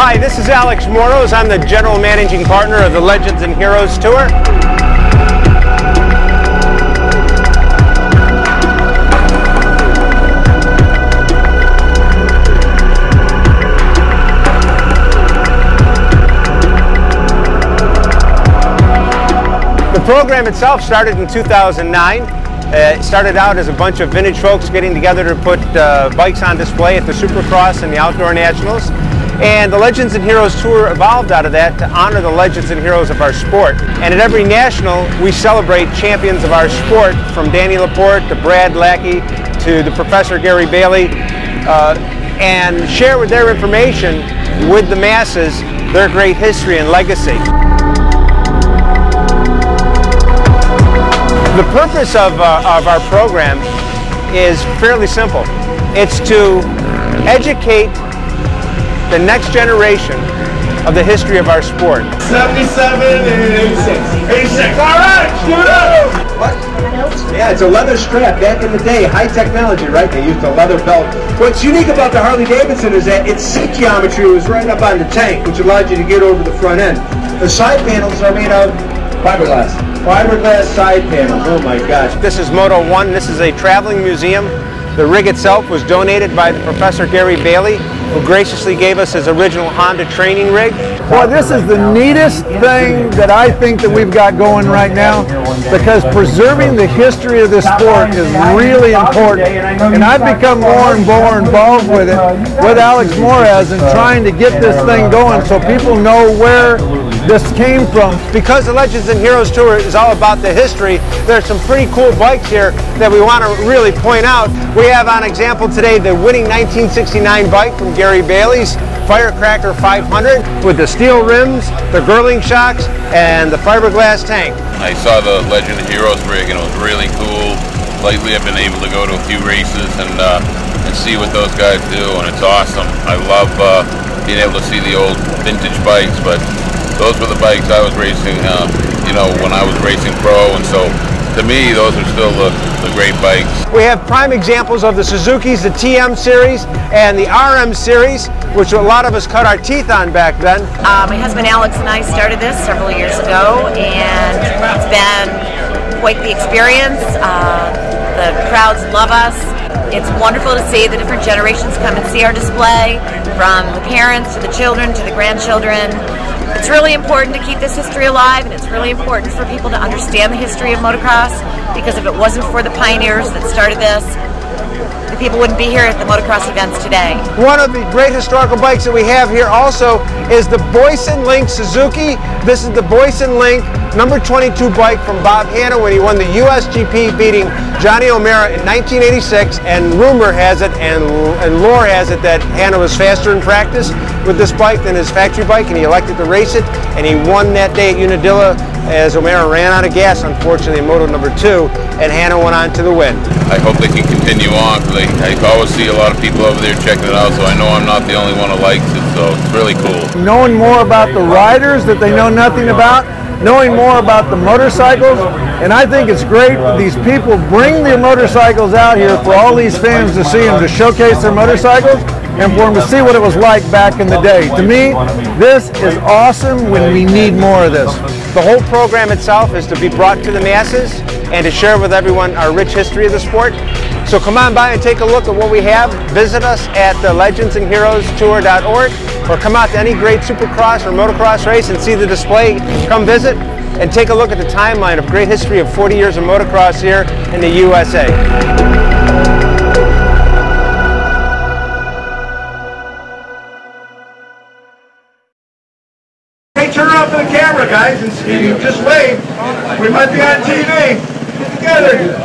Hi, this is Alex Moroz. I'm the General Managing Partner of the Legends and Heroes Tour. The program itself started in 2009. It started out as a bunch of vintage folks getting together to put bikes on display at the Supercross and the Outdoor Nationals. And the Legends and Heroes Tour evolved out of that to honor the legends and heroes of our sport. And at every national, we celebrate champions of our sport, from Danny Laporte to Brad Lackey to the Professor Gary Bailey, and share with their information with the masses their great history and legacy. The purpose of our program is fairly simple. It's to educate the next generation of the history of our sport. 77 and 86. 86. All right, shoot up! What? Yeah, it's a leather strap. Back in the day, high technology, right? They used a leather belt. What's unique about the Harley Davidson is that its seat geometry was right up on the tank, which allowed you to get over the front end. The side panels are made of fiberglass. Fiberglass side panels. Oh my gosh. This is Moto 1. This is a traveling museum. The rig itself was donated by the Professor Gary Bailey, who graciously gave us his original Honda training rig. Boy, this is the neatest thing that I think that we've got going right now, because preserving the history of this sport is really important. And I've become more and more involved with it with Alex Moroz and trying to get this thing going so people know where this came from. Because the Legends and Heroes Tour is all about the history, there's some pretty cool bikes here that we want to really point out. We have on example today the winning 1969 bike from Gary Bailey's Firecracker 500 with the steel rims, the Girling shocks, and the fiberglass tank. I saw the Legend and Heroes rig and it was really cool. Lately I've been able to go to a few races and see what those guys do, and it's awesome. I love being able to see the old vintage bikes, but those were the bikes I was racing, you know, when I was racing pro, and so to me, those are still the great bikes. We have prime examples of the Suzuki's, the TM series, and the RM series, which a lot of us cut our teeth on back then. My husband Alex and I started this several years ago, and it's been quite the experience. The crowds love us. It's wonderful to see the different generations come and see our display, from the parents to the children to the grandchildren. It's really important to keep this history alive, and it's really important for people to understand the history of motocross, because if it wasn't for the pioneers that started this, the people wouldn't be here at the motocross events today. One of the great historical bikes that we have here also is the Boysen Link Suzuki. This is the Boysen Link number 22 bike from Bob Hanna when he won the USGP, beating Johnny O'Mara in 1986, and rumor has it and lore has it that Hanna was faster in practice with this bike than his factory bike, and he elected to race it, and he won that day at Unadilla as O'Mara ran out of gas, unfortunately, in Moto number 2, and Hanna went on to the win. I hope they can continue on, because I always see a lot of people over there checking it out, so I know I'm not the only one who likes it, so it's really cool. Knowing more about the riders that they know nothing about, knowing more about the motorcycles, and I think it's great that these people bring their motorcycles out here for all these fans to see them, to showcase their motorcycles, and for them to see what it was like back in the day. To me, this is awesome when we need more of this. The whole program itself is to be brought to the masses and to share with everyone our rich history of the sport. So come on by and take a look at what we have. Visit us at the legendsandheroestour.org, or come out to any great Supercross or motocross race and see the display. Come visit and take a look at the timeline of great history of 40 years of motocross here in the USA. Hey, turn off the camera, guys, and just wave. We might be on TV. Get together.